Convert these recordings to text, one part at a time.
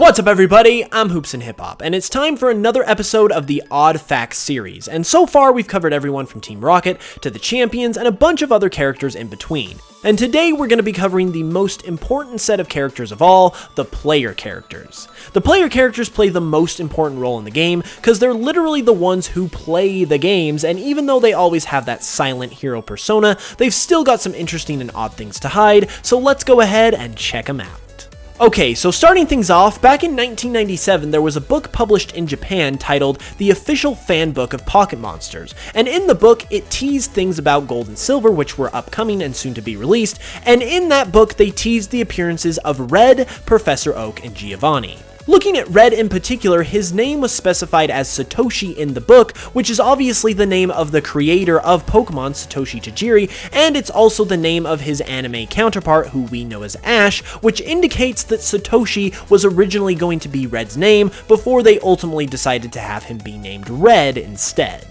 What's up everybody, I'm HoopsandHipHop, and it's time for another episode of the Odd Facts series, and so far we've covered everyone from Team Rocket to the Champions and a bunch of other characters in between. And today we're going to be covering the most important set of characters of all, the player characters. The player characters play the most important role in the game, because they're literally the ones who play the games, and even though they always have that silent hero persona, they've still got some interesting and odd things to hide, so let's go ahead and check them out. Okay, so starting things off, back in 1997 there was a book published in Japan titled The Official Fan Book of Pocket Monsters, and in the book it teased things about Gold and Silver which were upcoming and soon to be released, and in that book they teased the appearances of Red, Professor Oak, and Giovanni. Looking at Red in particular, his name was specified as Satoshi in the book, which is obviously the name of the creator of Pokémon, Satoshi Tajiri, and it's also the name of his anime counterpart, who we know as Ash, which indicates that Satoshi was originally going to be Red's name before they ultimately decided to have him be named Red instead.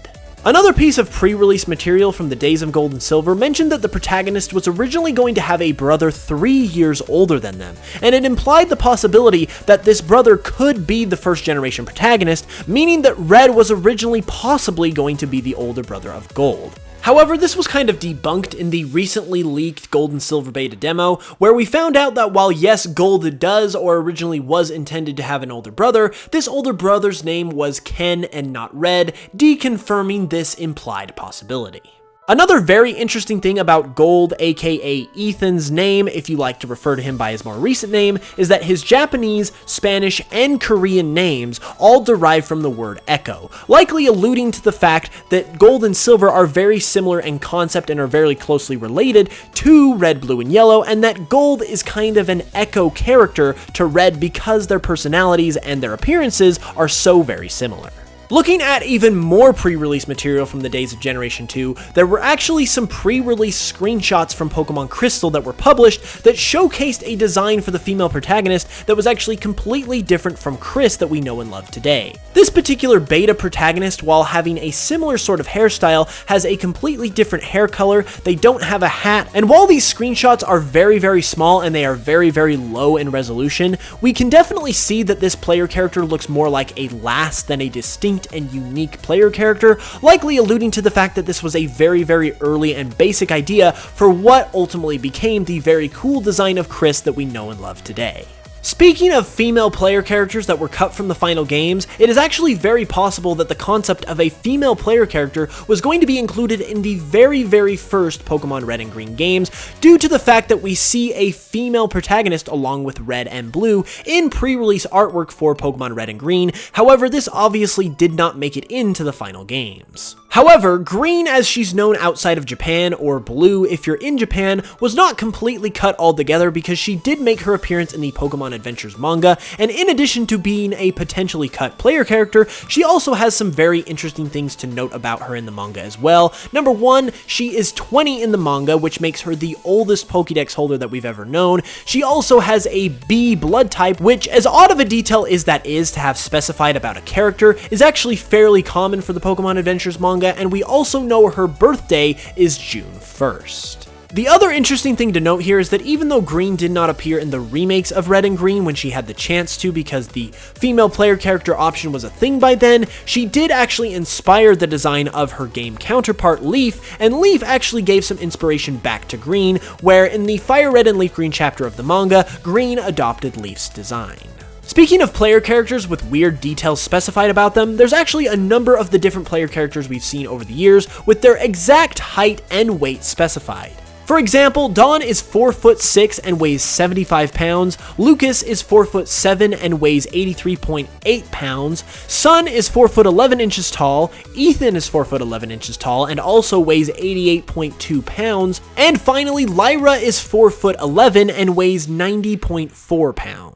Another piece of pre-release material from the days of Gold and Silver mentioned that the protagonist was originally going to have a brother 3 years older than them, and it implied the possibility that this brother could be the first generation protagonist, meaning that Red was originally possibly going to be the older brother of Gold. However, this was kind of debunked in the recently leaked Gold and Silver beta demo, where we found out that while yes, Gold does or originally was intended to have an older brother, this older brother's name was Ken and not Red, deconfirming this implied possibility. Another very interesting thing about Gold, aka Ethan's name, if you like to refer to him by his more recent name, is that his Japanese, Spanish, and Korean names all derive from the word echo, likely alluding to the fact that Gold and Silver are very similar in concept and are very closely related to Red, Blue, and Yellow, and that Gold is kind of an echo character to Red because their personalities and their appearances are so very similar. Looking at even more pre-release material from the days of Generation 2, there were actually some pre-release screenshots from Pokemon Crystal that were published that showcased a design for the female protagonist that was actually completely different from Chris that we know and love today. This particular beta protagonist, while having a similar sort of hairstyle, has a completely different hair color, they don't have a hat, and while these screenshots are very small and they are very low in resolution, we can definitely see that this player character looks more like a last than a distinct and unique player character, likely alluding to the fact that this was a very early and basic idea for what ultimately became the very cool design of Chris that we know and love today. Speaking of female player characters that were cut from the final games, it is actually very possible that the concept of a female player character was going to be included in the very first Pokemon Red and Green games, due to the fact that we see a female protagonist along with Red and Blue in pre-release artwork for Pokemon Red and Green. However, this obviously did not make it into the final games. However, Green, as she's known outside of Japan, or Blue if you're in Japan, was not completely cut altogether because she did make her appearance in the Pokemon Adventures manga, and in addition to being a potentially cut player character, she also has some very interesting things to note about her in the manga as well. Number one, she is 20 in the manga, which makes her the oldest Pokédex holder that we've ever known. She also has a B blood type, which, as odd of a detail as that is to have specified about a character, is actually fairly common for the Pokemon Adventures manga, and we also know her birthday is June 1st. The other interesting thing to note here is that even though Green did not appear in the remakes of Red and Green when she had the chance to because the female player character option was a thing by then, she did actually inspire the design of her game counterpart Leaf, and Leaf actually gave some inspiration back to Green, where in the Fire Red and Leaf Green chapter of the manga, Green adopted Leaf's design. Speaking of player characters with weird details specified about them, there's actually a number of the different player characters we've seen over the years with their exact height and weight specified. For example, Dawn is 4'6" and weighs 75 pounds, Lucas is 4'7" and weighs 83.8 pounds, Sun is 4'11" inches tall, Ethan is 4'11" inches tall and also weighs 88.2 pounds, and finally Lyra is 4'11" and weighs 90.4 pounds.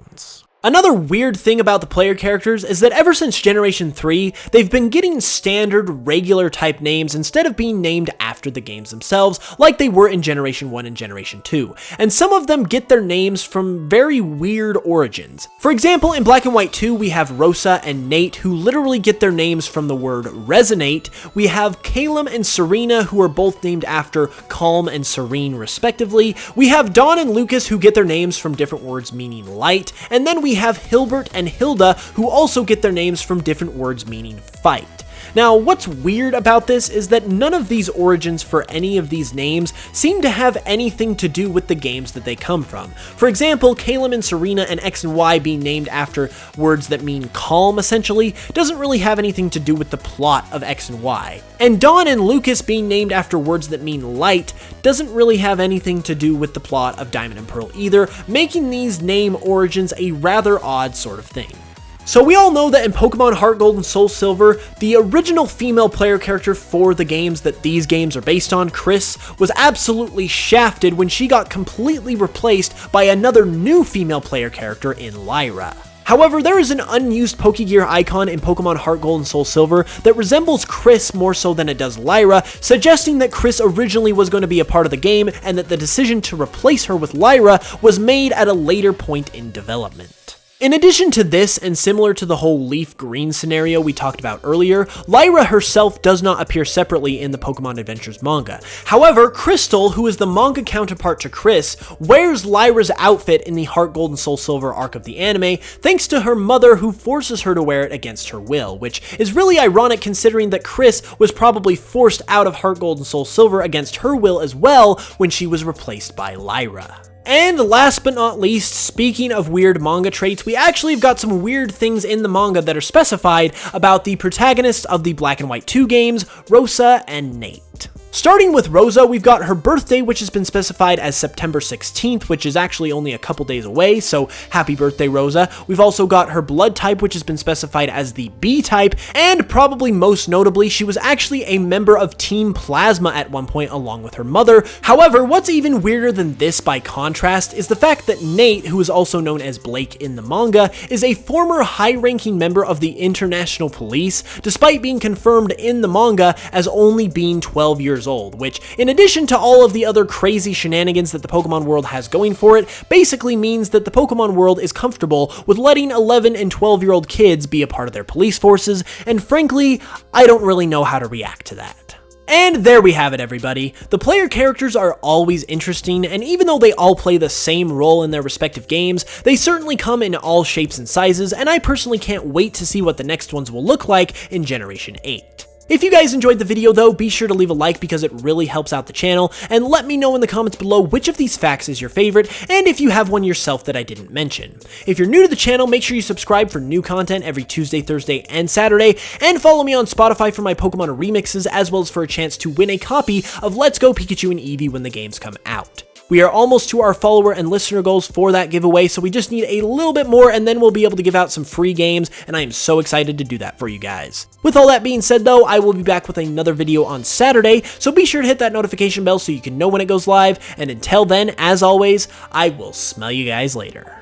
Another weird thing about the player characters is that ever since Generation 3, they've been getting standard, regular type names instead of being named after the games themselves, like they were in Generation 1 and Generation 2, and some of them get their names from very weird origins. For example, in Black and White 2, we have Rosa and Nate, who literally get their names from the word resonate. We have Calum and Serena, who are both named after calm and serene, respectively. We have Dawn and Lucas, who get their names from different words meaning light, and then we we have Hilbert and Hilda, who also get their names from different words meaning fight. Now, what's weird about this is that none of these origins for any of these names seem to have anything to do with the games that they come from. For example, Caleb and Serena and X and Y being named after words that mean calm, essentially, doesn't really have anything to do with the plot of X and Y. And Dawn and Lucas being named after words that mean light doesn't really have anything to do with the plot of Diamond and Pearl either, making these name origins a rather odd sort of thing. So we all know that in Pokemon Heart Gold and Soul Silver, the original female player character for the games that these games are based on, Chris, was absolutely shafted when she got completely replaced by another new female player character in Lyra. However, there is an unused Pokegear icon in Pokemon Heart Gold and Soul Silver that resembles Chris more so than it does Lyra, suggesting that Chris originally was going to be a part of the game and that the decision to replace her with Lyra was made at a later point in development. In addition to this, and similar to the whole Leaf Green scenario we talked about earlier, Lyra herself does not appear separately in the Pokemon Adventures manga. However, Crystal, who is the manga counterpart to Chris, wears Lyra's outfit in the Heart Gold and Soul Silver arc of the anime, thanks to her mother who forces her to wear it against her will, which is really ironic considering that Chris was probably forced out of Heart Gold and Soul Silver against her will as well when she was replaced by Lyra. And last but not least, speaking of weird manga traits, we actually have got some weird things in the manga that are specified about the protagonists of the Black and White 2 games, Rosa and Nate. Starting with Rosa, we've got her birthday, which has been specified as September 16th, which is actually only a couple days away, so happy birthday, Rosa. We've also got her blood type, which has been specified as the B type, and probably most notably, she was actually a member of Team Plasma at one point along with her mother. However, what's even weirder than this by contrast is the fact that Nate, who is also known as Blake in the manga, is a former high-ranking member of the International Police, despite being confirmed in the manga as only being 12 years old, which, in addition to all of the other crazy shenanigans that the Pokemon world has going for it, basically means that the Pokemon world is comfortable with letting 11 and 12-year-old kids be a part of their police forces, and frankly, I don't really know how to react to that. And there we have it, everybody. The player characters are always interesting, and even though they all play the same role in their respective games, they certainly come in all shapes and sizes, and I personally can't wait to see what the next ones will look like in Generation 8. If you guys enjoyed the video though, be sure to leave a like because it really helps out the channel, and let me know in the comments below which of these facts is your favorite, and if you have one yourself that I didn't mention. If you're new to the channel, make sure you subscribe for new content every Tuesday, Thursday, and Saturday, and follow me on Spotify for my Pokemon remixes, as well as for a chance to win a copy of Let's Go Pikachu and Eevee when the games come out. We are almost to our follower and listener goals for that giveaway, so we just need a little bit more and then we'll be able to give out some free games, and I am so excited to do that for you guys. With all that being said though, I will be back with another video on Saturday, so be sure to hit that notification bell so you can know when it goes live, and until then, as always, I will smell you guys later.